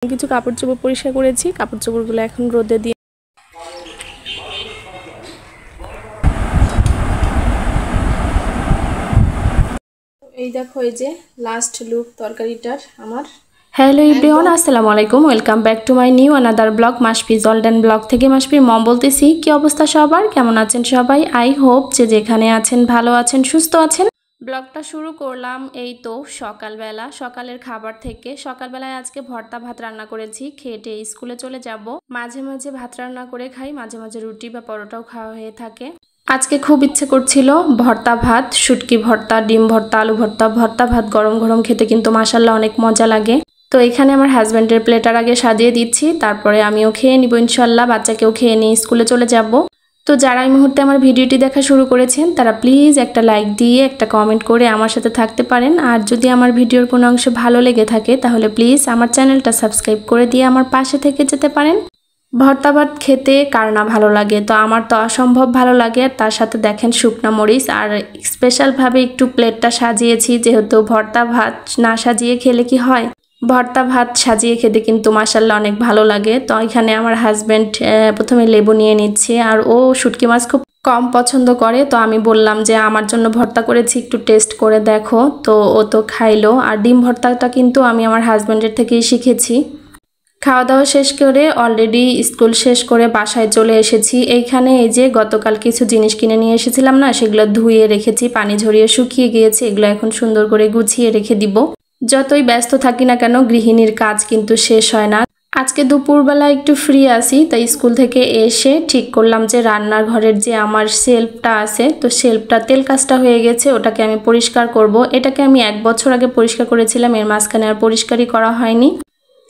কিছু কাপড় চোপড় পরিষ্কার করেছি, কাপড় চোপড়গুলো এখন রোদে দিয়ে এই দেখো, এই যে লাস্ট লুক তরকারিটার আমার। হ্যালো এভরিওয়ান, আসসালামু আলাইকুম, welcome back to my new another blog. Masfiz golden blog থেকে মাসফির মম বলতেছি। কি অবস্থা সবার, কেমন আছেন সবাই? আই হোপ যে যেখানে আছেন ভালো আছেন, সুস্থ আছেন। ব্লগটা শুরু করলাম এই তো সকালবেলা, সকালের খাবার থেকে। সকালবেলায় আজকে ভর্তা ভাত রান্না করেছি, খেটে স্কুলে চলে যাব। মাঝে মাঝে ভাত রান্না করে খাই, মাঝে মাঝে রুটি বা পরোটাও খাওয়া হয়ে থাকে। আজকে খুব ইচ্ছে করছিল ভর্তা ভাত, শুটকি ভর্তা, ডিম ভর্তা, আলু ভর্তা, ভর্তা ভাত গরম গরম খেতে কিন্তু মাশাআল্লাহ অনেক মজা লাগে। তো এখানে আমার হাজব্যান্ডের প্লেটার আগে সাজিয়ে দিচ্ছি, তারপরে আমিও খেয়ে নিব ইনশাল্লাহ, বাচ্চাকেও খেয়ে নিয়ে স্কুলে চলে যাব। তো যারা এই মুহূর্তে আমার ভিডিওটি দেখা শুরু করেছেন তারা প্লিজ একটা লাইক দিয়ে একটা কমেন্ট করে আমার সাথে থাকতে পারেন। আর যদি আমার ভিডিওর কোনো অংশ ভালো লেগে থাকে তাহলে প্লিজ আমার চ্যানেলটা সাবস্ক্রাইব করে দিয়ে আমার পাশে থেকে যেতে পারেন। ভর্তা ভাত খেতে কার না ভালো লাগে, তো আমার তো অসম্ভব ভালো লাগে। আর তার সাথে দেখেন শুকনা মরিচ, আর স্পেশালভাবে একটু প্লেটটা সাজিয়েছি, যেহেতু ভর্তা ভাত না সাজিয়ে খেলে কি হয়, ভর্তা ভাত সাজিয়ে খেতে কিন্তু মাশাআল্লাহ অনেক ভালো লাগে। তো এখানে আমার হাজব্যান্ড প্রথমে লেবু নিয়ে নিচ্ছে, আর ও শুটকি মাছ খুব কম পছন্দ করে। তো আমি বললাম যে আমার জন্য ভর্তা করেছি, একটু টেস্ট করে দেখো। তো ও তো খাইলো। আর ডিম ভর্তাটা কিন্তু আমি আমার হাজব্যান্ডের থেকেই শিখেছি। খাওয়া দাওয়া শেষ করে অলরেডি স্কুল শেষ করে বাসায় চলে এসেছি। এইখানে এই যে গতকাল কিছু জিনিস কিনে নিয়ে এসেছিলাম না, সেগুলো ধুয়ে রেখেছি, পানি ঝরিয়ে শুকিয়ে গিয়েছে। এগুলো এখন সুন্দর করে গুছিয়ে রেখে দিব। যতই ব্যস্ত থাকি না কেন, গৃহিণীর কাজ কিন্তু শেষ হয় না। আজকে দুপুরবেলা একটু ফ্রি আছি, তাই স্কুল থেকে এসে ঠিক করলাম যে রান্নার ঘরের যে আমার শেলফটা আছে, তো শেলফটা তেল কাজটা হয়ে গেছে, ওটাকে আমি পরিষ্কার করব। এটাকে আমি 1 বছর আগে পরিষ্কার করেছিলাম, এর মাঝখানে আর পরিষ্কারই করা হয়নি।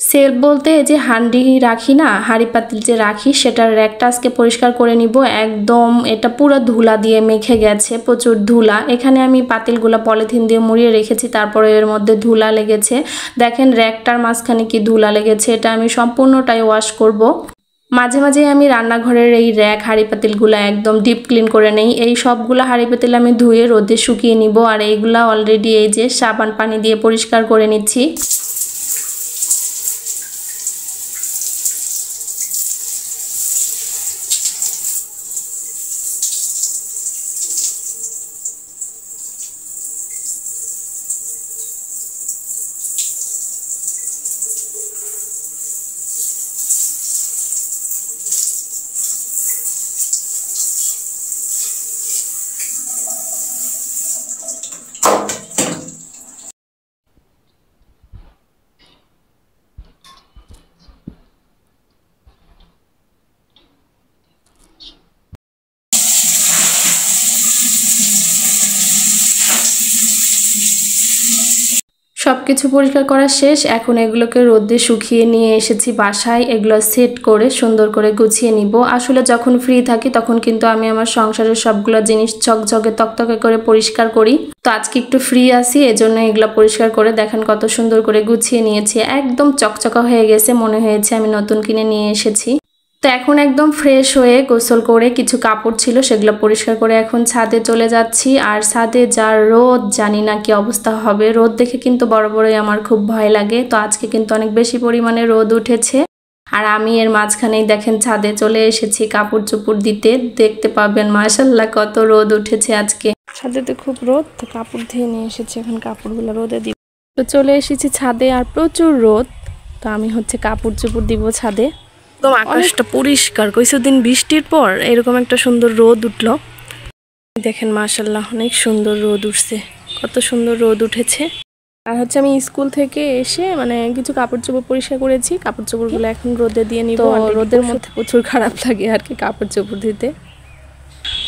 সেলফ বলতে যে হাঁডি রাখি না, হাঁড়ি পাতিল যে রাখি, সেটার র্যাকটা আজকে পরিষ্কার করে নিব। একদম এটা পুরো ধুলা দিয়ে মেখে গেছে, প্রচুর ধুলা। এখানে আমি পাতিলগুলো পলিথিন দিয়ে মুড়িয়ে রেখেছি, তারপরে এর মধ্যে ধুলা লেগেছে। দেখেন র্যাকটার মাঝখানে কি ধুলা লেগেছে, এটা আমি সম্পূর্ণটাই ওয়াশ করব। মাঝে মাঝে আমি রান্নাঘরের এই র্যাক হাঁড়ি পাতিলগুলো একদম ডিপ ক্লিন করে নেই। এই সবগুলো হাঁড়ি পাতিল আমি ধুয়ে রোদে শুকিয়ে নিব। আর এইগুলা অলরেডি এই যে সাবান পানি দিয়ে পরিষ্কার করে নিচ্ছি। সবকিছু পরিষ্কার করা শেষ, এখন এগুলোকে রোদে শুকিয়ে নিয়ে এসেছি বাসায়। এগুলো সেট করে সুন্দর করে গুছিয়ে নিব। আসলে যখন ফ্রি থাকি তখন কিন্তু আমি আমার সংসারের সবগুলো জিনিস ঝকঝকে তকতকে করে পরিষ্কার করি। তো আজকে একটু ফ্রি আছি, এজন্য এগুলো পরিষ্কার করে দেখেন কত সুন্দর করে গুছিয়ে নিয়েছি। একদম চকচকা হয়ে গেছে, মনে হয়েছে আমি নতুন কিনে নিয়ে এসেছি। তো এখন একদম ফ্রেশ হয়ে গোসল করে কিছু কাপড় ছিল সেগুলো পরিষ্কার করে এখন ছাদে চলে যাচ্ছি। আর ছাদে যা রোদ, জানি না কি অবস্থা হবে। রোদ দেখে কিন্তু বরাবরই আমার খুব ভয় লাগে। তো আজকে কিন্তু অনেক বেশি পরিমাণে রোদ উঠেছে। আর আমি এর মাঝখানেই দেখেন ছাদে চলে এসেছি কাপড় চোপড় দিতে। দেখতে পাবেন মাশাআল্লাহ কত রোদ উঠেছে আজকে। ছাদে তো খুব রোদ, তো কাপড় ধুয়ে নিয়ে এসেছি, এখন কাপড়গুলো রোদে দিব। তো চলে এসেছি ছাদে, আর প্রচুর রোদ। তো আমি কাপড় চোপড় দিব ছাদে। একদম আকাশটা পরিষ্কার, কিছুদিন বৃষ্টির পর এরকম একটা সুন্দর রোদ উঠলো। দেখেন মাশাআল্লাহ অনেক সুন্দর রোদ উঠছে, কত সুন্দর রোদ উঠেছে। আর আমি স্কুল থেকে এসে কিছু কাপড় চোপড় পরিষ্কার করেছি, কাপড় চোপড়গুলো এখন রোদে দিয়ে নিব। রোদের মধ্যে প্রচুর খারাপ লাগে আর কি কাপড় চোপড় দিতে।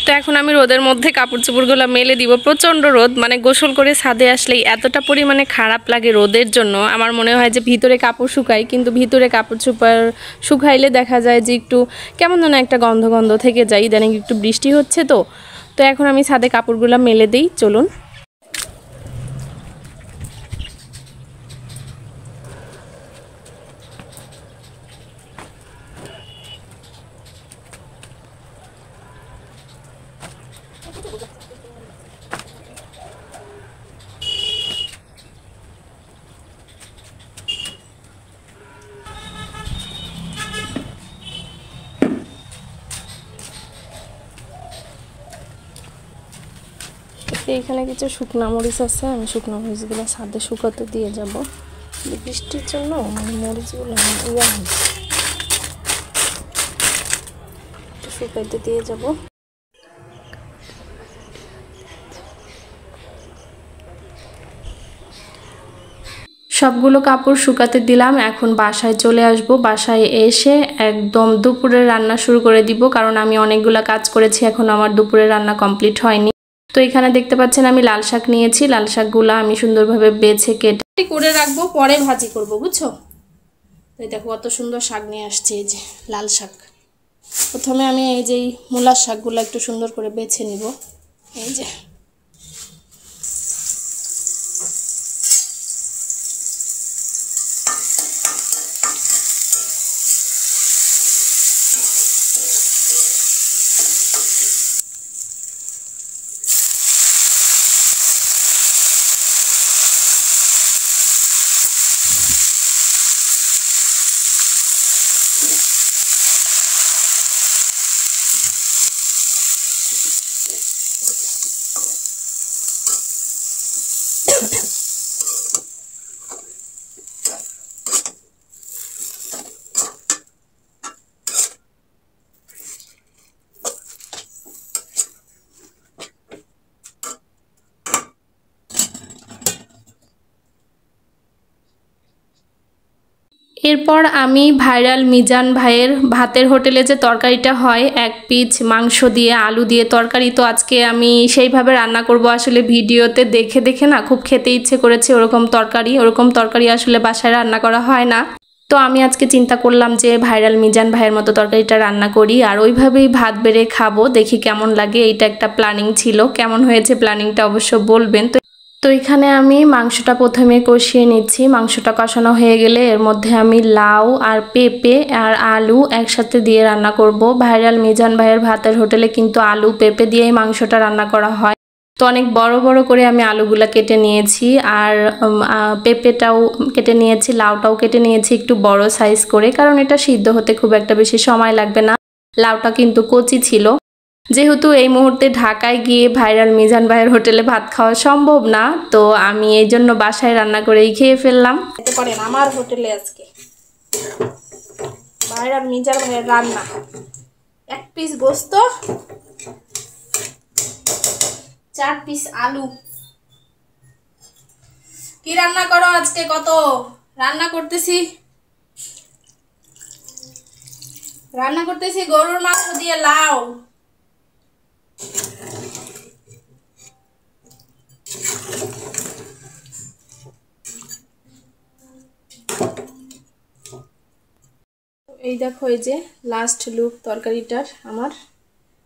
তো এখন আমি রোদের মধ্যে কাপড় চোপড়গুলো মেলে দিব। প্রচন্ড রোদ, গোসল করে ছাদে আসলেই এতটা পরিমাণে খারাপ লাগে রোদের জন্য। আমার মনে হয় যে ভিতরে কাপড় শুকাই, কিন্তু ভিতরে কাপড় শুকাইলে দেখা যায় যে একটু কেমন যেন একটা গন্ধ গন্ধ থেকে যায়। ইদানিং একটু বৃষ্টি হচ্ছে, তো এখন আমি ছাদে কাপড়গুলো মেলে দিই, চলুন। এখানে কিছু শুকনা মরিচ আছে, আমি শুকনা মরিচগুলো ছাদে শুকাতে দিয়ে যাব। বৃষ্টির জন্য মানে মরিচগুলো শুকাইতে দিয়ে যাব। সবগুলো কাপড় শুকাতে দিলাম। এখন বাসায় চলে আসব। বাসায় এসে একদম দুপুরের রান্না শুরু করে দিব, কারণ আমি অনেকগুলো কাজ করেছি, এখন আমার দুপুরের রান্না কমপ্লিট হয়নি। তো এখানে দেখতে পাচ্ছেন আমি লাল শাক নিয়েছি। লাল শাকগুলো আমি সুন্দরভাবে বেছে কেটে করে রাখবো, পরে ভাজি করব, বুঝছো? তো দেখো কত সুন্দর শাক নিয়ে আসছে, এই যে লাল শাক। প্রথমে আমি এই যে মূলার শাকগুলো একটু সুন্দর করে বেছে নিব। এই যে এরপর আমি ভাইরাল মিজান ভাইয়ের ভাতের হোটেলে যে তরকারিটা হয়, এক পিস মাংস দিয়ে আলু দিয়ে তরকারি, তো আজকে আমি সেইভাবে রান্না করব। আসলে ভিডিওতে দেখে দেখে না খুব খেতে ইচ্ছে করেছে ওরকম তরকারি আসলে বাসায় রান্না করা হয় না। তো আমি আজকে চিন্তা করলাম যে ভাইরাল মিজান ভাইয়ের মতো তরকারিটা রান্না করি আর ওইভাবেই ভাত বেড়ে খাবো, দেখি কেমন লাগে। এইটা একটা প্ল্যানিং ছিল, কেমন হয়েছে প্ল্যানিংটা অবশ্য বলবেন। তো এখানে আমি মাংসটা প্রথমে কষিয়ে নিচ্ছি। মাংসটা কষানো হয়ে গেলে এর মধ্যে আমি লাউ আর পেঁপে আর আলু একসাথে দিয়ে রান্না করব। ভাইরাল মিজান ভাইয়ের ভাতের হোটেলে কিন্তু আলু পেঁপে দিয়েই মাংসটা রান্না করা হয়। তো অনেক বড় বড় করে আমি আলুগুলা কেটে নিয়েছি আর পেঁপেটাও কেটে নিয়েছি, লাউটাও কেটে নিয়েছি একটু বড় সাইজ করে, কারণ এটা সিদ্ধ হতে খুব একটা বেশি সময় লাগবে না। লাউটা কিন্তু কচি ছিল। যেহেতু এই মুহূর্তে ঢাকায় গিয়ে ভাইরাল মিজান ভাইয়ের হোটেলে ভাত খাওয়া সম্ভব না, তো আমি এই জন্য বাসায় রান্না করেই খেয়ে ফেললাম। খেতে পারেন আমার হোটেলে আজকে ভাইরাল মিজান ভাইয়ের রান্না। এক পিস গোস্ত, 4 পিস আলু। কি রান্না করো আজকে? কত রান্না করতেছি গরুর মাংস দিয়ে লাউ। এই দেখো, এই যে লাস্ট লুক তরকারিটার আমার,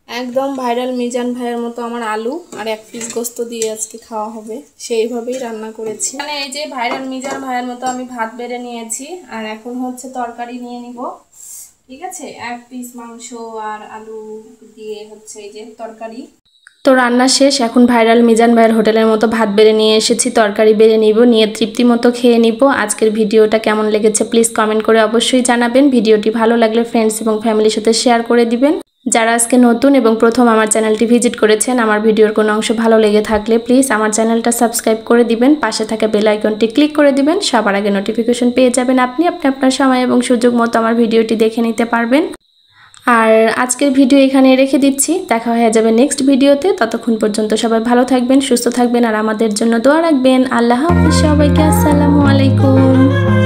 একদম ভাইরাল মিজান ভাইয়ের মতো আমার আলু আর 1 পিস গোস্ত দিয়ে আজকে খাওয়া হবে, সেইভাবেই রান্না করেছি। মানে এই যে ভাইরাল মিজান ভাইয়ের মতো আমি ভাত বেড়ে নিয়েছি আর এখন হচ্ছে তরকারি নিয়ে নিব। ঠিক আছে, 1 পিস মাংস আর আলু দিয়ে হচ্ছে এই যে তরকারি। তো রান্না শেষ, এখন ভাইরাল মিজান ভাইয়ের হোটেলের মতো ভাত বেড়ে নিয়ে এসেছি, তরকারি বেড়ে নিব, নিয়ে তৃপ্তি মতো খেয়ে নিব। আজকের ভিডিওটা কেমন লেগেছে প্লিজ কমেন্ট করে অবশ্যই জানাবেন। ভিডিওটি ভালো লাগলে ফ্রেন্ডস এবং ফ্যামিলির সাথে শেয়ার করে দিবেন। যারা আজকে নতুন এবং প্রথম আমার চ্যানেলটি ভিজিট করেছেন, আমার ভিডিওর কোনো অংশ ভালো লেগে থাকলে প্লিজ আমার চ্যানেলটা সাবস্ক্রাইব করে দিবেন, পাশে থাকা বেল আইকনটি ক্লিক করে দিবেন। সবার আগে নোটিফিকেশন পেয়ে যাবেন, আপনি আপনার সময় এবং সুযোগ মতো আমার ভিডিওটি দেখে নিতে পারবেন। আর আজকের ভিডিও এখানে রেখে দিচ্ছি, দেখা হয়ে যাবে নেক্সট ভিডিওতে। ততক্ষণ পর্যন্ত সবাই ভালো থাকবেন, সুস্থ থাকবেন আর আমাদের জন্য দোয়া রাখবেন। আল্লাহ হাফেজ সবাইকে, আসসালামু আলাইকুম।